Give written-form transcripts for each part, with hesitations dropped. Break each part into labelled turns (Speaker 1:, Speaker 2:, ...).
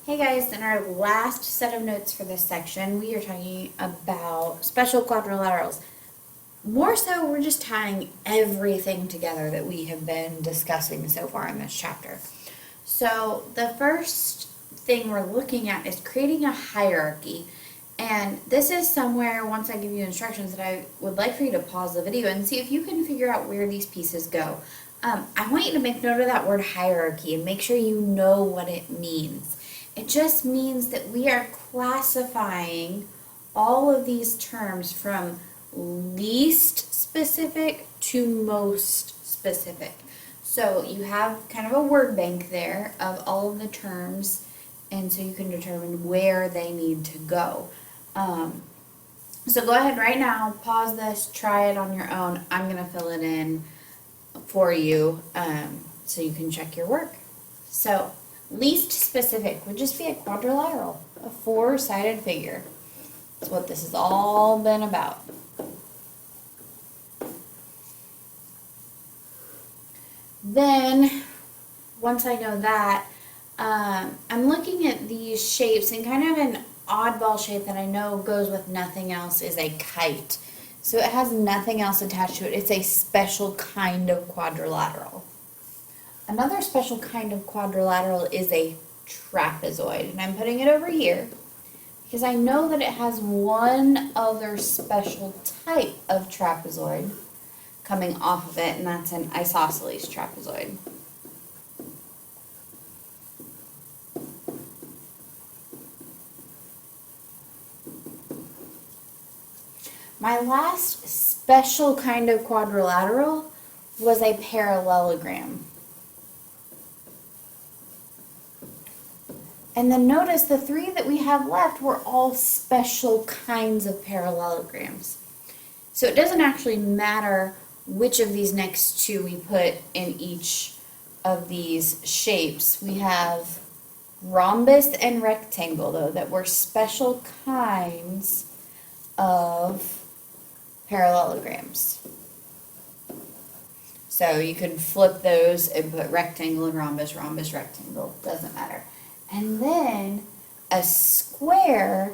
Speaker 1: Hey guys, in our last set of notes for this section, we are talking about special quadrilaterals. More so, we're just tying everything together that we have been discussing so far in this chapter. So the first thing we're looking at is creating a hierarchy. And this is somewhere, once I give you instructions, that I would like for you to pause the video and see if you can figure out where these pieces go. I want you to make note of that word hierarchy and make sure you know what it means. It just means that we are classifying all of these terms from least specific to most specific. So you have kind of a word bank there of all of the terms, and so you can determine where they need to go. So go ahead right now, pause this, try it on your own. I'm going to fill it in for you so you can check your work. So least specific would just be a quadrilateral, a four-sided figure. That's what this has all been about. Then, once I know that, I'm looking at these shapes, and kind of an oddball shape that I know goes with nothing else is a kite. So it has nothing else attached to it. It's a special kind of quadrilateral. Another special kind of quadrilateral is a trapezoid, and I'm putting it over here because I know that it has one other special type of trapezoid coming off of it, and that's an isosceles trapezoid. My last special kind of quadrilateral was a parallelogram. And then notice the three that we have left were all special kinds of parallelograms. So it doesn't actually matter which of these next two we put in each of these shapes. We have rhombus and rectangle, though, that were special kinds of parallelograms. So you can flip those and put rectangle and rhombus, rhombus, rectangle, doesn't matter. And then a square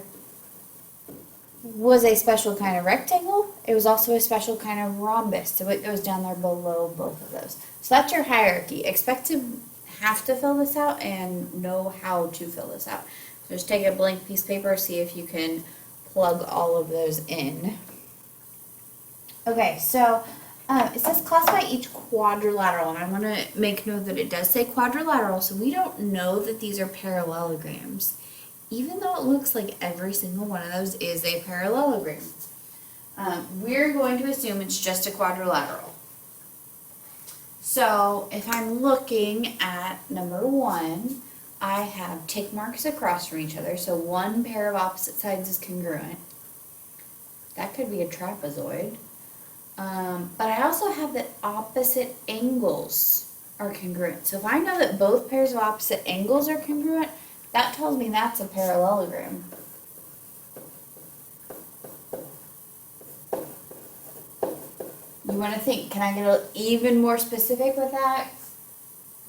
Speaker 1: was a special kind of rectangle. It was also a special kind of rhombus. So it goes down there below both of those. So that's your hierarchy. Expect to have to fill this out and know how to fill this out. So just take a blank piece of paper, see if you can plug all of those in. Okay, so it says classify each quadrilateral, and I want to make note that it does say quadrilateral, so we don't know that these are parallelograms, even though it looks like every single one of those is a parallelogram. We're going to assume it's just a quadrilateral. So if I'm looking at number one, I have tick marks across from each other, so one pair of opposite sides is congruent. That could be a trapezoid. But I also have that opposite angles are congruent. So if I know that both pairs of opposite angles are congruent, that tells me that's a parallelogram. You want to think, can I get even more specific with that?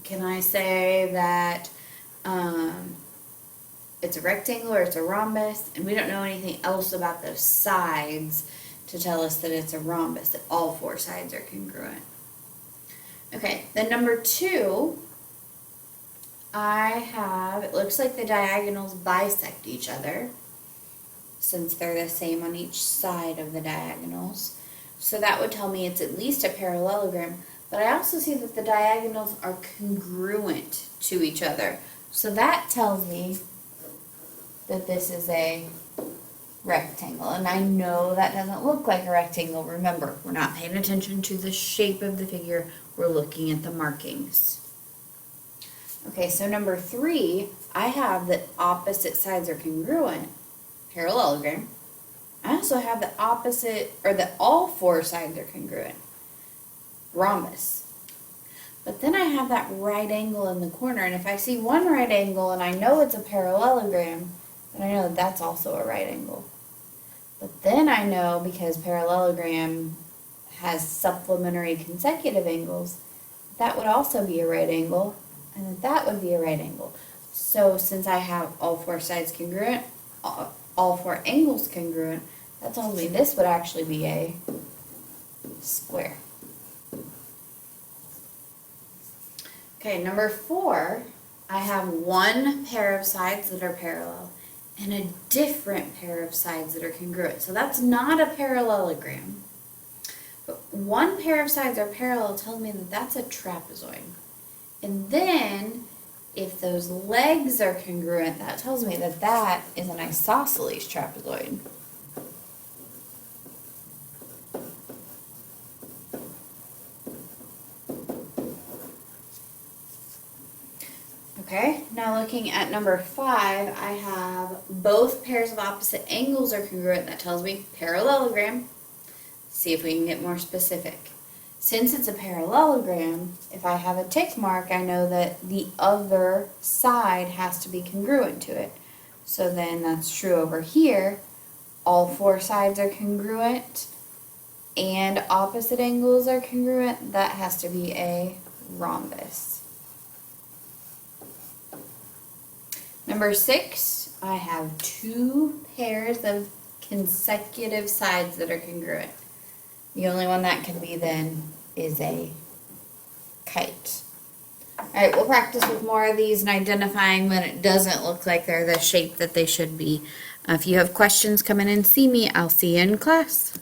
Speaker 1: Can I say that it's a rectangle or it's a rhombus, and we don't know anything else about those sides to tell us that it's a rhombus, that all four sides are congruent. Okay, then number two, I have, it looks like the diagonals bisect each other, since they're the same on each side of the diagonals. So that would tell me it's at least a parallelogram, but I also see that the diagonals are congruent to each other. So that tells me that this is a rectangle, and I know that doesn't look like a rectangle. Remember, we're not paying attention to the shape of the figure, we're looking at the markings. Okay, so number three, I have that opposite sides are congruent, parallelogram. I also have the opposite, or that all four sides are congruent, rhombus. But then I have that right angle in the corner, and if I see one right angle and I know it's a parallelogram, then I know that that's also a right angle. But then I know, because parallelogram has supplementary consecutive angles, that would also be a right angle, and that would be a right angle. So since I have all four sides congruent, all four angles congruent, that tells me this would actually be a square. Okay, number 4, I have one pair of sides that are parallel and a different pair of sides that are congruent. So that's not a parallelogram. But one pair of sides are parallel tells me that that's a trapezoid. And then, if those legs are congruent, that tells me that that is an isosceles trapezoid. Okay, now looking at number 5, I have both pairs of opposite angles are congruent. That tells me parallelogram. See if we can get more specific. Since it's a parallelogram, if I have a tick mark, I know that the other side has to be congruent to it. So then that's true over here. All four sides are congruent and opposite angles are congruent. That has to be a rhombus. Number 6, I have two pairs of consecutive sides that are congruent. The only one that can be then is a kite. Alright, we'll practice with more of these and identifying when it doesn't look like they're the shape that they should be. If you have questions, come in and see me. I'll see you in class.